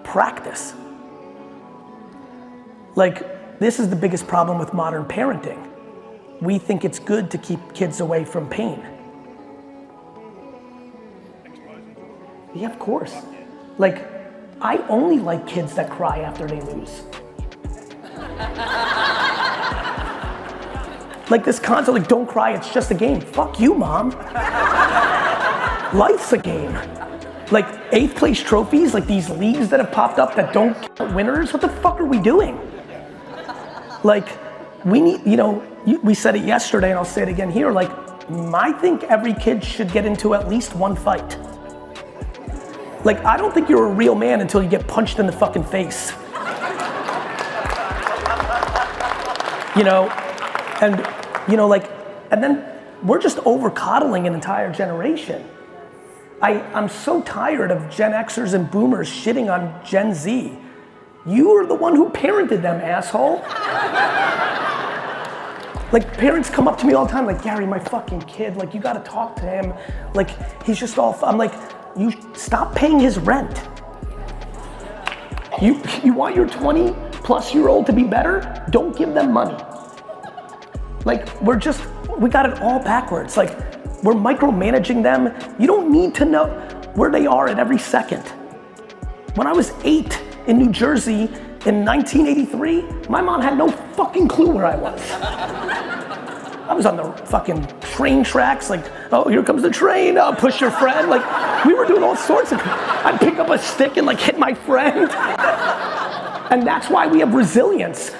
practice. Like, this is the biggest problem with modern parenting. We think it's good to keep kids away from pain. Yeah, of course. Like, I only like kids that cry after they lose. Like this concept, like, don't cry, it's just a game. Fuck you, mom. Life's a game. Like 8th place trophies, like these leagues that have popped up that don't count winners, what the fuck are we doing? Like, we need, we said it yesterday and I'll say it again here, like, I think every kid should get into at least one fight. Like, I don't think you're a real man until you get punched in the fucking face. And then we're just over coddling an entire generation. I'm so tired of Gen Xers and boomers shitting on Gen Z. You are the one who parented them, asshole. Like, parents come up to me all the time, like, Gary, my fucking kid, like, you gotta talk to him. Like, he's just all, I'm like, you stop paying his rent. You want your 20-plus-year-old to be better? Don't give them money. Like, we got it all backwards. Like, we're micromanaging them. You don't need to know where they are at every second. When I was 8 in New Jersey in 1983, my mom had no fucking clue where I was. I was on the fucking train tracks, like, oh, here comes the train, push your friend. Like, we were doing all sorts of, I'd pick up a stick and like hit my friend. And that's why we have resilience.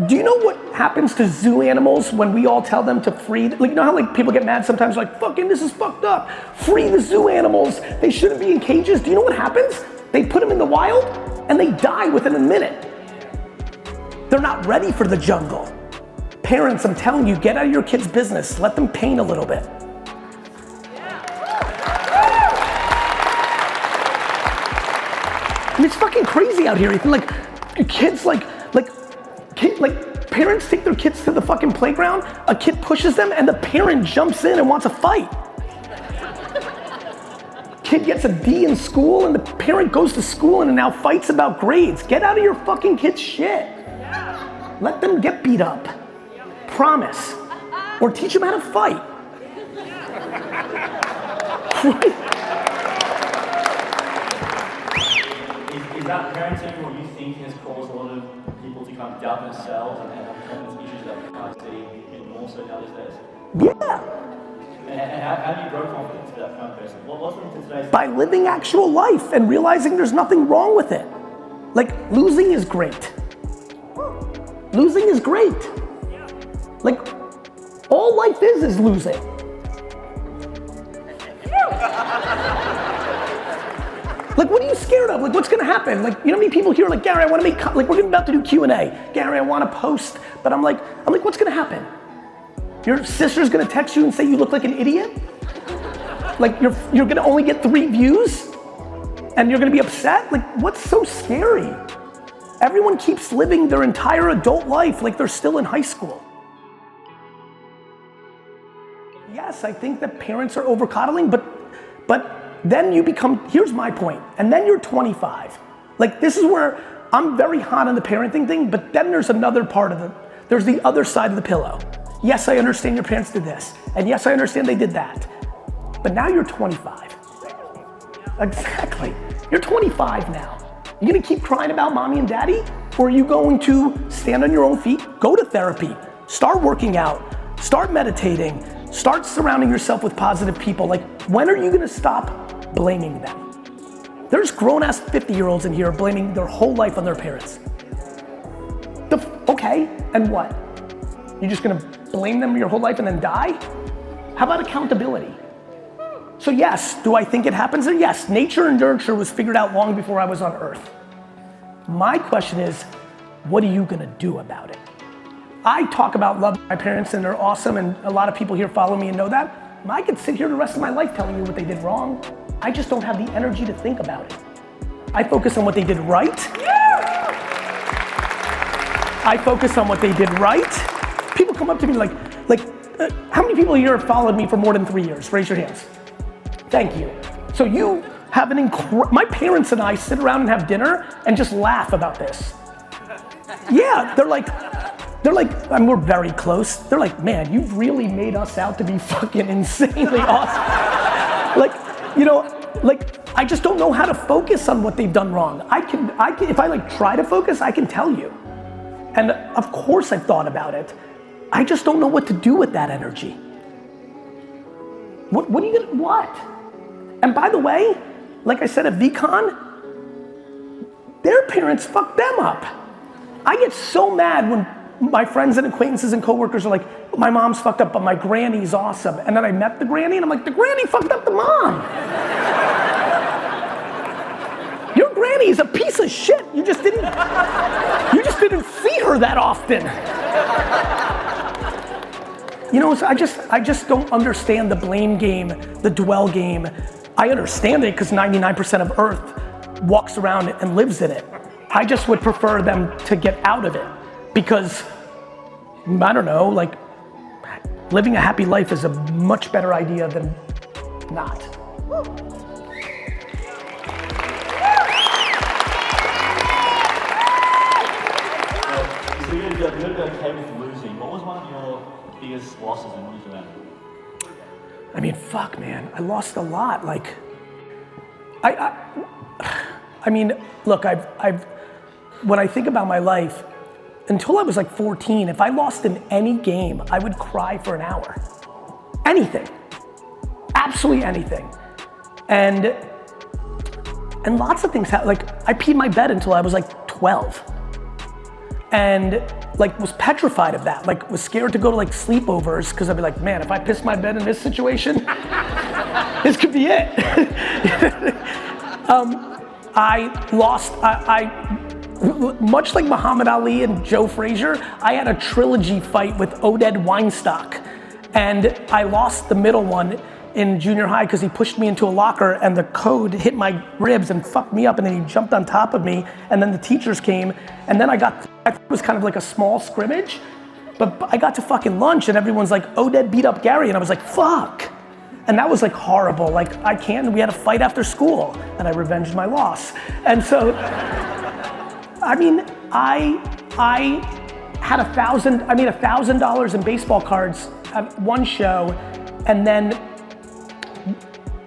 Do you know what happens to zoo animals when we all tell them to free, like, you know how like people get mad sometimes, like, fucking this is fucked up. Free the zoo animals, they shouldn't be in cages. Do you know what happens? They put them in the wild and they die within a minute. They're not ready for the jungle. Parents, I'm telling you, get out of your kids' business. Let them pain a little bit. I mean, it's fucking crazy out here. Like, kids parents take their kids to the fucking playground, a kid pushes them, and the parent jumps in and wants a fight. Kid gets a D in school, and the parent goes to school and now fights about grades. Get out of your fucking kid's shit. Let them get beat up. Promise. Or teach them how to fight. Is that parenting what you think has caused a lot of people to kind of doubt themselves and have confidence issues that we can't see even more so now these days? Yeah. And how do you grow confidence for that kind of person? What's into today's... By living actual life and realizing there's nothing wrong with it. Like, losing is great. Losing is great. Like, all life is losing. Like, what are you scared of? Like, what's gonna happen? Like, you know how many people here are like, Gary, I wanna make, like, we're about to do Q&A. Gary, I wanna post, but I'm like, what's gonna happen? Your sister's gonna text you and say you look like an idiot? Like, you're gonna only get 3 views? And you're gonna be upset? Like, what's so scary? Everyone keeps living their entire adult life like they're still in high school. Yes, I think that parents are over coddling, but then you become, here's my point, and then you're 25. Like, this is where I'm very hot on the parenting thing, but then there's another part of it. There's the other side of the pillow. Yes, I understand your parents did this, and yes, I understand they did that, but now you're 25. Exactly, you're 25 now. You gonna keep crying about mommy and daddy? Or are you going to stand on your own feet, go to therapy, start working out, start meditating, start surrounding yourself with positive people? Like, when are you gonna stop blaming them? There's grown-ass 50-year-olds in here blaming their whole life on their parents. Okay, and what? You're just gonna blame them your whole life and then die? How about accountability? So yes, do I think it happens there? Yes, nature and nurture was figured out long before I was on Earth. My question is, what are you gonna do about it? I talk about loving my parents and they're awesome, and a lot of people here follow me and know that. I could sit here the rest of my life telling you what they did wrong. I just don't have the energy to think about it. I focus on what they did right. I focus on what they did right. People come up to me like, how many people here have followed me for more than 3 years? Raise your hands. Thank you. So you have my parents and I sit around and have dinner and just laugh about this. Yeah, they're like, and we're very close. They're like, man, you've really made us out to be fucking insanely awesome. Like, you know, like, I just don't know how to focus on what they've done wrong. I can, if I like try to focus, I can tell you. And of course I've thought about it. I just don't know what to do with that energy. What are you gonna, what? And by the way, like I said at VCon, their parents fucked them up. I get so mad when my friends and acquaintances and coworkers are like, my mom's fucked up, but my granny's awesome. And then I met the granny and I'm like, the granny fucked up the mom. Your granny is a piece of shit. You just didn't see her that often. You know, so I just don't understand the blame game, the dwell game. I understand it because 99% of Earth walks around and lives in it. I just would prefer them to get out of it because, I don't know, like living a happy life is a much better idea than not. So you're okay with losing. What was one of your biggest losses and what did you learn? I mean, fuck, man, I lost a lot. Like, I mean, look, when I think about my life, until I was like 14, if I lost in any game, I would cry for an hour. Anything, absolutely anything. And lots of things happened. Like, I peed my bed until I was like 12. And like was petrified of that, like was scared to go to like sleepovers because I'd be like, man, if I piss my bed in this situation, this could be it. Much like Muhammad Ali and Joe Frazier, I had a trilogy fight with Oded Weinstock. And I lost the middle one in junior high because he pushed me into a locker and the code hit my ribs and fucked me up and then he jumped on top of me and then the teachers came and then I thought it was kind of like a small scrimmage, but I got to fucking lunch and everyone's like, Oded beat up Gary, and I was like, fuck. And that was like horrible, like I can't, we had a fight after school and I revenged my loss. And so, I mean, I had I made $1,000 in baseball cards at one show and then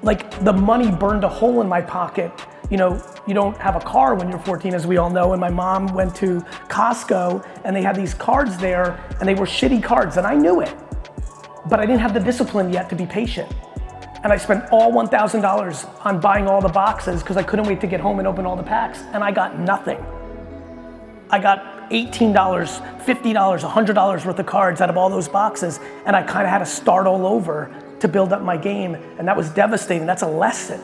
like the money burned a hole in my pocket. You know, you don't have a car when you're 14, as we all know, and my mom went to Costco and they had these cards there and they were shitty cards and I knew it, but I didn't have the discipline yet to be patient. And I spent all $1,000 on buying all the boxes because I couldn't wait to get home and open all the packs and I got nothing. I got $18, $50, $100 worth of cards out of all those boxes and I kind of had to start all over to build up my game, and that was devastating. That's a lesson.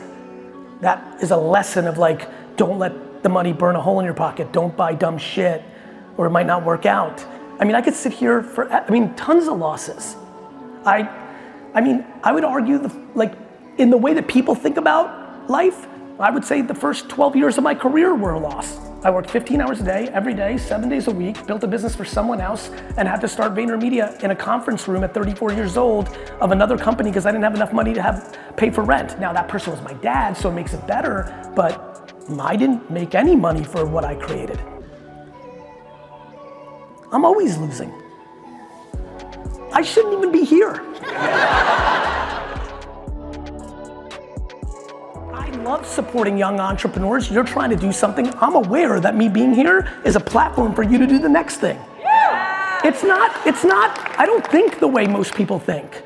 That is a lesson of like, don't let the money burn a hole in your pocket. Don't buy dumb shit or it might not work out. I mean, I could sit here for, tons of losses. I mean, I would argue like in the way that people think about life, I would say the first 12 years of my career were a loss. I worked 15 hours a day, every day, 7 days a week, built a business for someone else, and had to start VaynerMedia in a conference room at 34 years old of another company because I didn't have enough money to pay for rent. Now that person was my dad, so it makes it better, but I didn't make any money for what I created. I'm always losing. I shouldn't even be here. I love supporting young entrepreneurs. You're trying to do something. I'm aware that me being here is a platform for you to do the next thing. Yeah. It's not, I don't think the way most people think.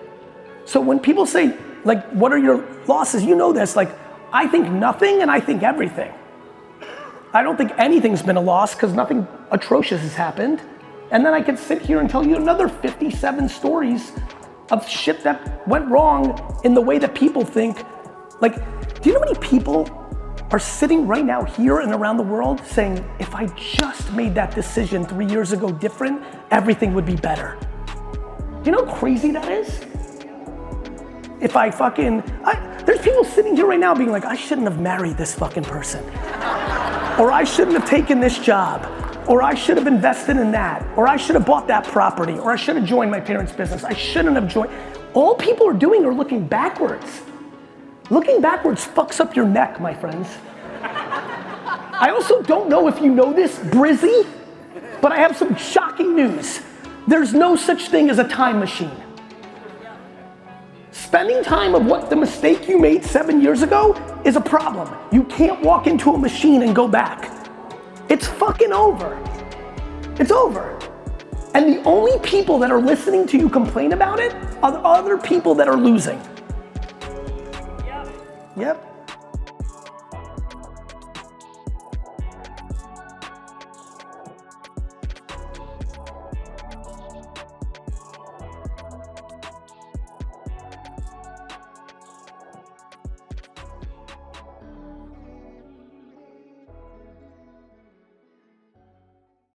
So when people say, like, what are your losses? You know this, like, I think nothing and I think everything. I don't think anything's been a loss because nothing atrocious has happened. And then I could sit here and tell you another 57 stories of shit that went wrong in the way that people think. Like, do you know how many people are sitting right now here and around the world saying, if I just made that decision 3 years ago different, everything would be better? Do you know how crazy that is? If I there's people sitting here right now being like, I shouldn't have married this fucking person. Or I shouldn't have taken this job. Or I should have invested in that. Or I should have bought that property. Or I should have joined my parents' business. I shouldn't have joined. All people are doing are looking backwards. Looking backwards fucks up your neck, my friends. I also don't know if you know this, Brizzy, but I have some shocking news. There's no such thing as a time machine. Spending time of what the mistake you made 7 years ago is a problem. You can't walk into a machine and go back. It's fucking over. It's over. And the only people that are listening to you complain about it are the other people that are losing. Yep.